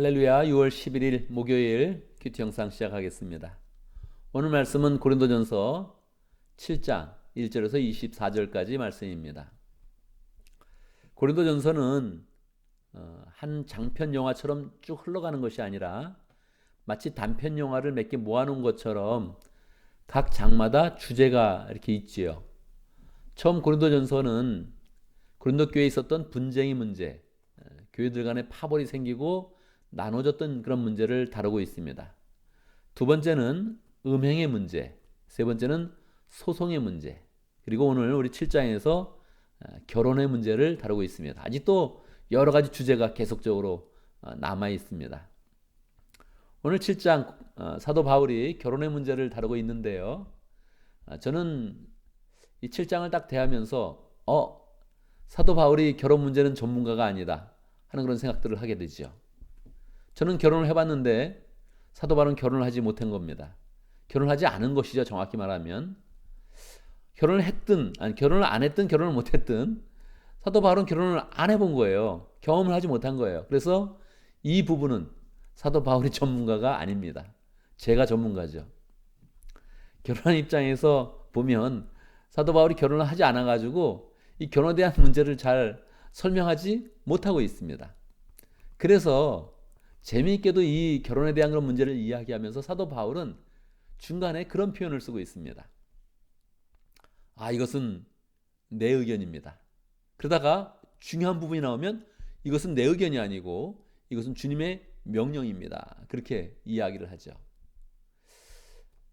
할렐루야. 6월 11일 목요일 큐티 영상 시작하겠습니다. 오늘 말씀은 고린도전서 7장 1절에서 24절까지 말씀입니다. 고린도전서는 한 장편 영화처럼 쭉 흘러가는 것이 아니라 마치 단편 영화를 몇 개 모아놓은 것처럼 각 장마다 주제가 이렇게 있지요. 처음 고린도전서는 고린도 교회에 있었던 분쟁의 문제, 교회들 간에 파벌이 생기고 나눠졌던 그런 문제를 다루고 있습니다. 두 번째는 음행의 문제, 세 번째는 소송의 문제, 그리고 오늘 우리 7장에서 결혼의 문제를 다루고 있습니다. 아직도 여러 가지 주제가 계속적으로 남아 있습니다. 오늘 7장 사도 바울이 결혼의 문제를 다루고 있는데요. 저는 이 7장을 딱 대하면서 사도 바울이 결혼 문제는 전문가가 아니다 하는 그런 생각들을 하게 되죠. 저는 결혼을 해봤는데 사도 바울은 결혼을 하지 못한 겁니다. 결혼을 하지 않은 것이죠. 정확히 말하면 결혼을 했든 아니 결혼을 안 했든 결혼을 못했든 사도 바울은 결혼을 안 해본 거예요. 경험을 하지 못한 거예요. 그래서 이 부분은 사도 바울이 전문가가 아닙니다. 제가 전문가죠. 결혼한 입장에서 보면 사도 바울이 결혼을 하지 않아가지고 이 결혼에 대한 문제를 잘 설명하지 못하고 있습니다. 그래서 재미있게도 이 결혼에 대한 그런 문제를 이야기하면서 사도 바울은 중간에 그런 표현을 쓰고 있습니다. 이것은 내 의견입니다. 그러다가 중요한 부분이 나오면 이것은 내 의견이 아니고 이것은 주님의 명령입니다. 그렇게 이야기를 하죠.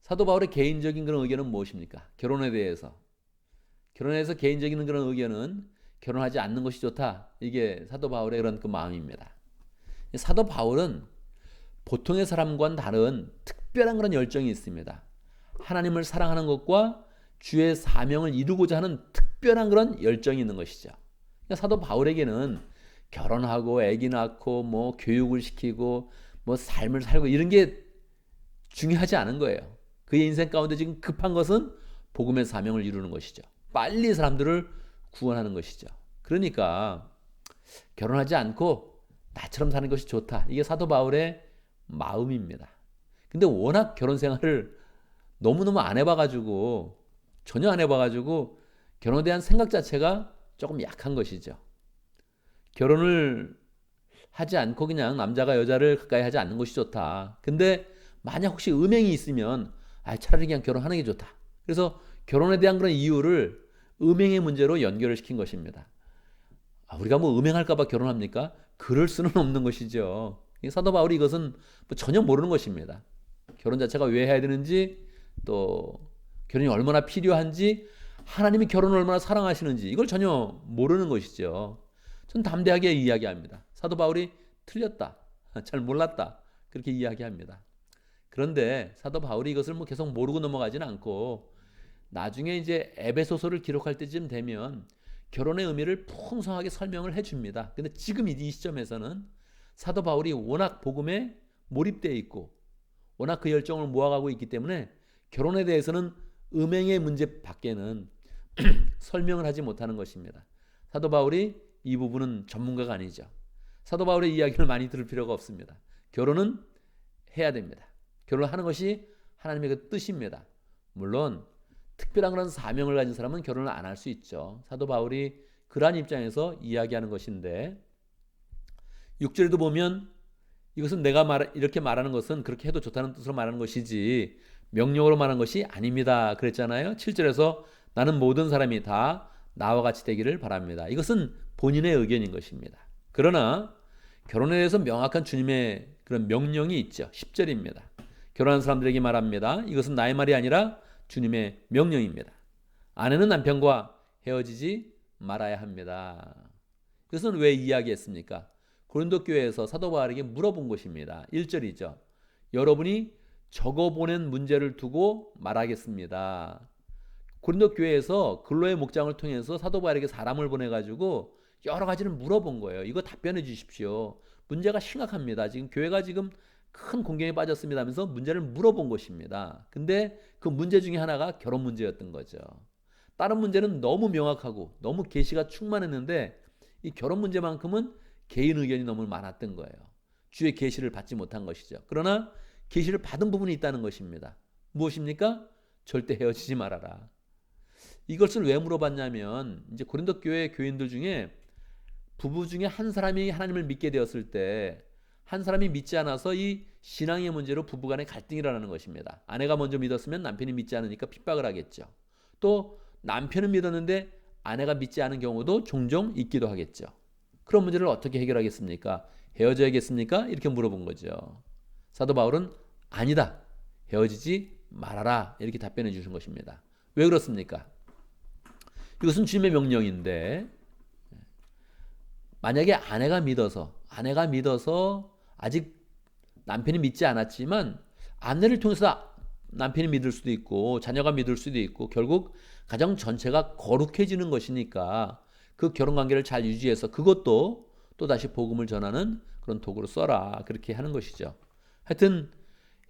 사도 바울의 개인적인 그런 의견은 무엇입니까? 결혼에 대해서 개인적인 그런 의견은 결혼하지 않는 것이 좋다. 이게 사도 바울의 그런 그 마음입니다. 사도 바울은 보통의 사람과는 다른 특별한 그런 열정이 있습니다. 하나님을 사랑하는 것과 주의 사명을 이루고자 하는 특별한 그런 열정이 있는 것이죠. 그러니까 사도 바울에게는 결혼하고 아기 낳고 뭐 교육을 시키고 뭐 삶을 살고 이런 게 중요하지 않은 거예요. 그의 인생 가운데 지금 급한 것은 복음의 사명을 이루는 것이죠. 빨리 사람들을 구원하는 것이죠. 그러니까 결혼하지 않고 나처럼 사는 것이 좋다. 이게 사도 바울의 마음입니다. 근데 워낙 결혼 생활을 너무너무 안 해봐가지고 전혀 안 해봐가지고 결혼에 대한 생각 자체가 조금 약한 것이죠. 결혼을 하지 않고 그냥 남자가 여자를 가까이 하지 않는 것이 좋다. 근데 만약 혹시 음행이 있으면 차라리 그냥 결혼하는 게 좋다. 그래서 결혼에 대한 그런 이유를 음행의 문제로 연결을 시킨 것입니다. 우리가 뭐 음행할까봐 결혼합니까? 그럴 수는 없는 것이죠. 사도 바울이 이것은 전혀 모르는 것입니다. 결혼 자체가 왜 해야 되는지, 또 결혼이 얼마나 필요한지, 하나님이 결혼을 얼마나 사랑하시는지 이걸 전혀 모르는 것이죠. 전 담대하게 이야기합니다. 사도 바울이 틀렸다, 잘 몰랐다, 그렇게 이야기합니다. 그런데 사도 바울이 이것을 계속 모르고 넘어가지는 않고 나중에 이제 에베소서를 기록할 때쯤 되면 결혼의 의미를 풍성하게 설명을 해줍니다. 근데 지금 이 시점에서는 사도 바울이 워낙 복음에 몰입되어 있고 워낙 그 열정을 모아가고 있기 때문에 결혼에 대해서는 음행의 문제 밖에는 설명을 하지 못하는 것입니다. 사도 바울이 이 부분은 전문가가 아니죠. 사도 바울의 이야기를 많이 들을 필요가 없습니다. 결혼은 해야 됩니다. 결혼을 하는 것이 하나님의 그 뜻입니다. 물론 특별한 그런 사명을 가진 사람은 결혼을 안 할 수 있죠. 사도 바울이 그러한 입장에서 이야기하는 것인데 6절에도 보면 이것은 내가 이렇게 말하는 것은 그렇게 해도 좋다는 뜻으로 말하는 것이지 명령으로 말하는 것이 아닙니다. 그랬잖아요. 7절에서 나는 모든 사람이 다 나와 같이 되기를 바랍니다. 이것은 본인의 의견인 것입니다. 그러나 결혼에 대해서 명확한 주님의 그런 명령이 있죠. 10절입니다. 결혼한 사람들에게 말합니다. 이것은 나의 말이 아니라 주님의 명령입니다. 아내는 남편과 헤어지지 말아야 합니다. 이것은 왜 이야기했습니까? 고린도 교회에서 사도 바울에게 물어본 것입니다. 1절이죠. 여러분이 적어보낸 문제를 두고 말하겠습니다. 고린도 교회에서 근로의 목장을 통해서 사도 바울에게 사람을 보내가지고 여러 가지를 물어본 거예요. 이거 답변해 주십시오. 문제가 심각합니다. 지금 교회가 지금 큰 공경에 빠졌습니다 하면서 문제를 물어본 것입니다. 근데 그 문제 중에 하나가 결혼 문제였던 거죠. 다른 문제는 너무 명확하고 너무 계시가 충만했는데 이 결혼 문제만큼은 개인 의견이 너무 많았던 거예요. 주의 계시를 받지 못한 것이죠. 그러나 계시를 받은 부분이 있다는 것입니다. 무엇입니까? 절대 헤어지지 말아라. 이것을 왜 물어봤냐면 이제 고린도 교회 교인들 중에 부부 중에 한 사람이 하나님을 믿게 되었을 때 한 사람이 믿지 않아서 이 신앙의 문제로 부부간의 갈등이 일어나는 것입니다. 아내가 먼저 믿었으면 남편이 믿지 않으니까 핍박을 하겠죠. 또 남편은 믿었는데 아내가 믿지 않은 경우도 종종 있기도 하겠죠. 그런 문제를 어떻게 해결하겠습니까? 헤어져야겠습니까? 이렇게 물어본 거죠. 사도 바울은 아니다. 헤어지지 말아라. 이렇게 답변해 주신 것입니다. 왜 그렇습니까? 이것은 주님의 명령인데 만약에 아내가 믿어서 아직 남편이 믿지 않았지만 아내를 통해서 남편이 믿을 수도 있고 자녀가 믿을 수도 있고 결국 가정 전체가 거룩해지는 것이니까 그 결혼관계를 잘 유지해서 그것도 또다시 복음을 전하는 그런 도구로 써라. 그렇게 하는 것이죠. 하여튼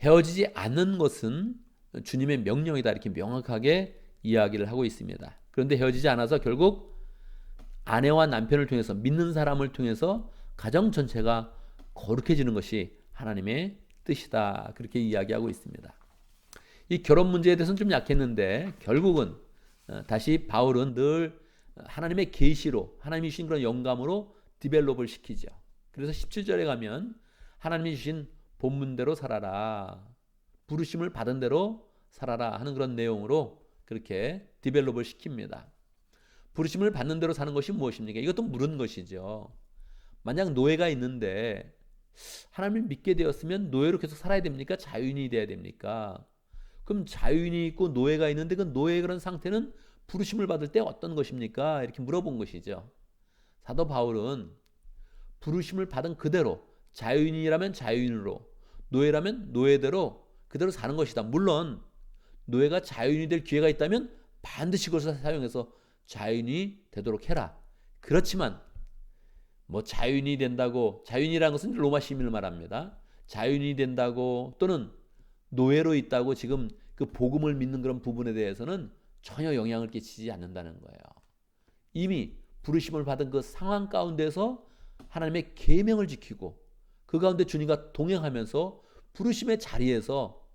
헤어지지 않는 것은 주님의 명령이다. 이렇게 명확하게 이야기를 하고 있습니다. 그런데 헤어지지 않아서 결국 아내와 남편을 통해서 믿는 사람을 통해서 가정 전체가 거룩해지는 것이 하나님의 뜻이다. 그렇게 이야기하고 있습니다. 이 결혼 문제에 대해서는 좀 약했는데 결국은 다시 바울은 늘 하나님의 계시로 하나님이 주신 그런 영감으로 디벨롭을 시키죠. 그래서 17절에 가면 하나님이 주신 본문대로 살아라. 부르심을 받은 대로 살아라 하는 그런 내용으로 그렇게 디벨롭을 시킵니다. 부르심을 받는 대로 사는 것이 무엇입니까? 이것도 물은 것이죠. 만약 노예가 있는데 하나님을 믿게 되었으면 노예로 계속 살아야 됩니까? 자유인이 돼야 됩니까? 그럼 자유인이 있고 노예가 있는데 그 노예의 그런 상태는 부르심을 받을 때 어떤 것입니까? 이렇게 물어본 것이죠. 사도 바울은 부르심을 받은 그대로 자유인이라면 자유인으로 노예라면 노예대로 그대로 사는 것이다. 물론 노예가 자유인이 될 기회가 있다면 반드시 그것을 사용해서 자유인이 되도록 해라. 그렇지만 뭐 자유인이 된다고 자유인이라는 것은 로마 시민을 말합니다. 자유인이 된다고 또는 노예로 있다고 지금 그 복음을 믿는 그런 부분에 대해서는 전혀 영향을 끼치지 않는다는 거예요. 이미 부르심을 받은 그 상황 가운데서 하나님의 계명을 지키고 그 가운데 주님과 동행하면서 부르심의 자리에서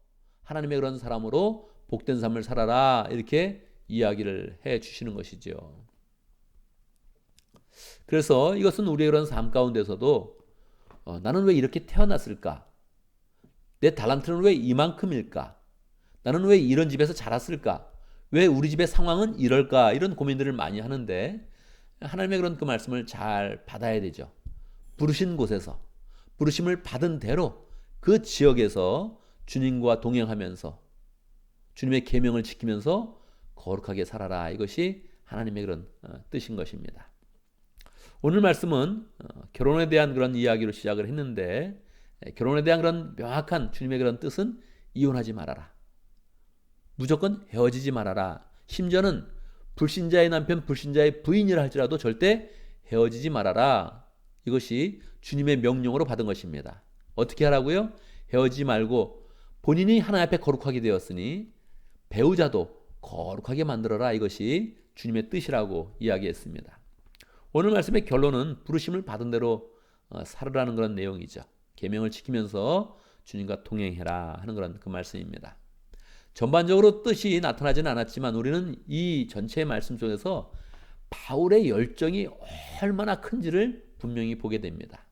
하나님의 그런 사람으로 복된 삶을 살아라 이렇게 이야기를 해 주시는 것이죠. 그래서 이것은 우리의 그런 삶 가운데서도 나는 왜 이렇게 태어났을까? 내 달란트는 왜 이만큼일까? 나는 왜 이런 집에서 자랐을까? 왜 우리 집의 상황은 이럴까? 이런 고민들을 많이 하는데 하나님의 그런 그 말씀을 잘 받아야 되죠. 부르신 곳에서 부르심을 받은 대로 그 지역에서 주님과 동행하면서 주님의 계명을 지키면서 거룩하게 살아라. 이것이 하나님의 그런 뜻인 것입니다. 오늘 말씀은 결혼에 대한 그런 이야기로 시작을 했는데 결혼에 대한 그런 명확한 주님의 그런 뜻은 이혼하지 말아라. 무조건 헤어지지 말아라. 심지어는 불신자의 남편, 불신자의 부인이라 할지라도 절대 헤어지지 말아라. 이것이 주님의 명령으로 받은 것입니다. 어떻게 하라고요? 헤어지지 말고 본인이 하나님 앞에 거룩하게 되었으니 배우자도 거룩하게 만들어라. 이것이 주님의 뜻이라고 이야기했습니다. 오늘 말씀의 결론은 부르심을 받은 대로 살으라는 그런 내용이죠. 계명을 지키면서 주님과 동행해라 하는 그런 그 말씀입니다. 전반적으로 뜻이 나타나지는 않았지만 우리는 이 전체의 말씀 속에서 바울의 열정이 얼마나 큰지를 분명히 보게 됩니다.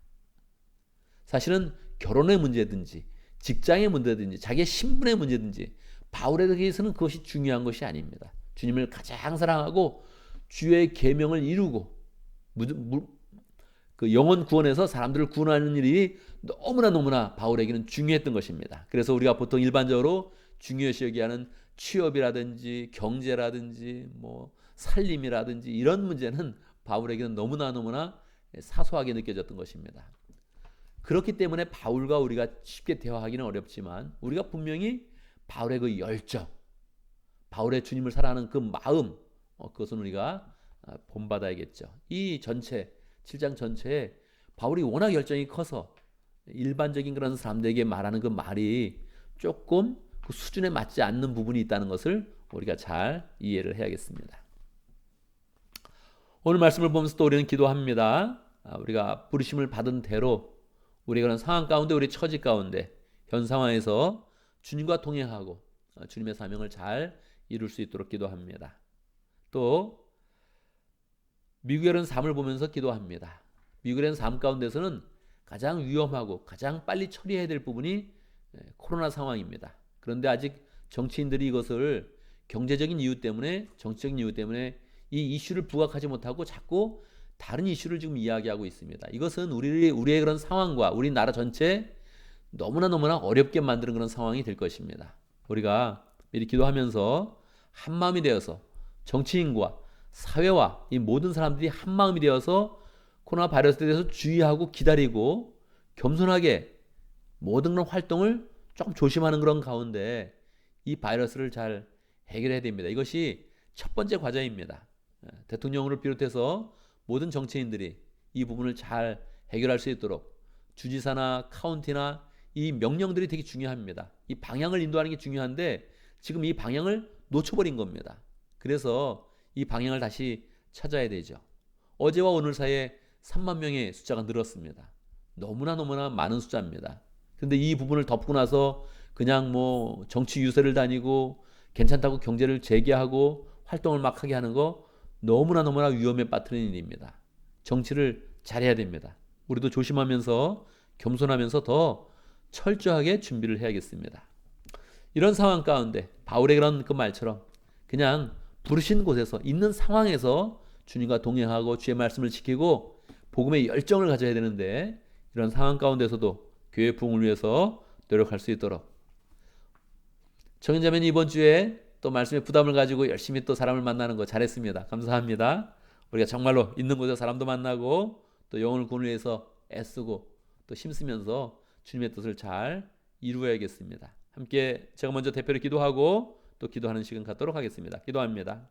사실은 결혼의 문제든지 직장의 문제든지 자기의 신분의 문제든지 바울에 대해서는 그것이 중요한 것이 아닙니다. 주님을 가장 사랑하고 주의 계명을 이루고 그 영혼 구원에서 사람들을 구원하는 일이 너무나 바울에게는 중요했던 것입니다. 그래서 우리가 보통 일반적으로 중요시 여기하는 취업이라든지 경제라든지 뭐 살림이라든지 이런 문제는 바울에게는 너무나 사소하게 느껴졌던 것입니다. 그렇기 때문에 바울과 우리가 쉽게 대화하기는 어렵지만 우리가 분명히 바울의 그 열정, 바울의 주님을 사랑하는 그 마음, 그것은 우리가 본받아야겠죠. 이 전체 7장 전체에 바울이 워낙 열정이 커서 일반적인 그런 사람들에게 말하는 그 말이 조금 그 수준에 맞지 않는 부분이 있다는 것을 우리가 잘 이해를 해야겠습니다. 오늘 말씀을 보면서 또 우리는 기도합니다. 우리가 부르심을 받은 대로 우리 그런 상황 가운데, 우리 처지 가운데 현 상황에서 주님과 동행하고 주님의 사명을 잘 이룰 수 있도록 기도합니다. 또 미국의 삶을 보면서 기도합니다. 미국의 삶 가운데서는 가장 위험하고 가장 빨리 처리해야 될 부분이 코로나 상황입니다. 그런데 아직 정치인들이 이것을 경제적인 이유 때문에, 정치적인 이유 때문에 이 이슈를 부각하지 못하고 자꾸 다른 이슈를 지금 이야기하고 있습니다. 이것은 우리의 그런 상황과 우리나라 전체 너무나 어렵게 만드는 그런 상황이 될 것입니다. 우리가 미리 기도하면서 한 마음이 되어서 정치인과 사회와 이 모든 사람들이 한 마음이 되어서 코로나 바이러스에 대해서 주의하고 기다리고 겸손하게 모든 그런 활동을 조금 조심하는 그런 가운데 이 바이러스를 잘 해결해야 됩니다. 이것이 첫 번째 과제입니다. 대통령을 비롯해서 모든 정치인들이 이 부분을 잘 해결할 수 있도록 주지사나 카운티나 이 명령들이 되게 중요합니다. 이 방향을 인도하는 게 중요한데 지금 이 방향을 놓쳐버린 겁니다. 그래서 이 방향을 다시 찾아야 되죠. 어제와 오늘 사이에 3만 명의 숫자가 늘었습니다. 너무나 많은 숫자입니다. 그런데 이 부분을 덮고 나서 그냥 뭐 정치 유세를 다니고 괜찮다고 경제를 재개하고 활동을 막 하게 하는 거 너무나 위험에 빠뜨리는 일입니다. 정치를 잘해야 됩니다. 우리도 조심하면서 겸손하면서 더 철저하게 준비를 해야겠습니다. 이런 상황 가운데 바울의 그런 그 말처럼 그냥 부르신 곳에서 있는 상황에서 주님과 동행하고 주의 말씀을 지키고 복음의 열정을 가져야 되는데 이런 상황 가운데서도 교회 부흥을 위해서 노력할 수 있도록 청년자매는 이번 주에 또 말씀의 부담을 가지고 열심히 또 사람을 만나는 거 잘했습니다. 감사합니다. 우리가 정말로 있는 곳에 사람도 만나고 또 영혼을 구원을 위해서 애쓰고 또 힘쓰면서 주님의 뜻을 잘 이루어야겠습니다. 함께 제가 먼저 대표로 기도하고 또 기도하는 시간 갖도록 하겠습니다. 기도합니다.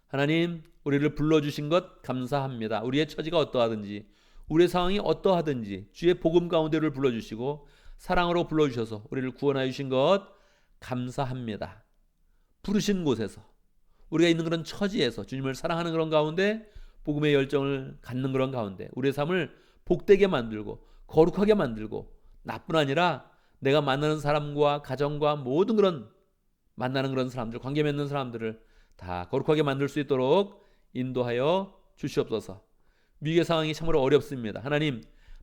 하나님, 우리를 불러주신 것 감사합니다. 우리의 처지가 어떠하든지 우리의 상황이 어떠하든지 주의 복음 가운데를 불러주시고 사랑으로 불러주셔서 우리를 구원하여 주신 것 감사합니다. 부르신 곳에서 우리가 있는 그런 처지에서 주님을 사랑하는 그런 가운데 복음의 열정을 갖는 그런 가운데 우리의 삶을 복되게 만들고 거룩하게 만들고 나뿐 아니라 내가 만나는 사람과 가정과 모든 그런 만나는 그런 사람들, 관계 맺는 사람들을 다 거룩하게 만들 수 있도록 인도하여 주시옵소서. 위기의 상황이 참으로 어렵습니다. 하나님,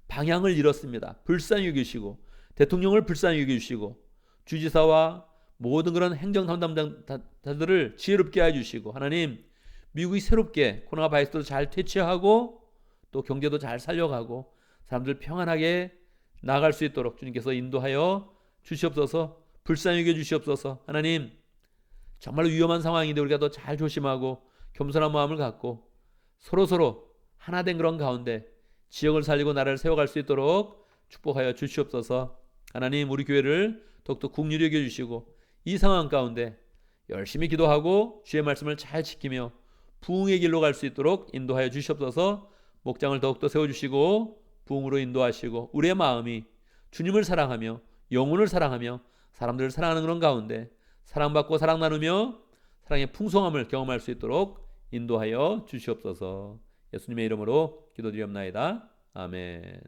방향을 잃었습니다. 불쌍히 여기시고 대통령을 불쌍히 여기시고 주지사와 모든 그런 행정 담당자들을 지혜롭게 해주시고 하나님, 미국이 새롭게 코로나 바이러스도 잘 퇴치하고 또 경제도 잘 살려가고 사람들 평안하게 나아갈 수 있도록 주님께서 인도하여 주시옵소서. 불쌍히 여겨 주시옵소서. 하나님, 정말 위험한 상황인데 우리가 더 잘 조심하고 겸손한 마음을 갖고 서로 하나 된 그런 가운데 지역을 살리고 나라를 세워갈 수 있도록 축복하여 주시옵소서. 하나님, 우리 교회를 더욱더 국률이 여겨주시고 이 상황 가운데 열심히 기도하고 주의 말씀을 잘 지키며 부흥의 길로 갈 수 있도록 인도하여 주시옵소서. 목장을 더욱더 세워주시고 부흥으로 인도하시고 우리의 마음이 주님을 사랑하며 영혼을 사랑하며 사람들을 사랑하는 그런 가운데 사랑받고 사랑 나누며 사랑의 풍성함을 경험할 수 있도록 인도하여 주시옵소서. 예수님의 이름으로 기도드리옵나이다. 아멘.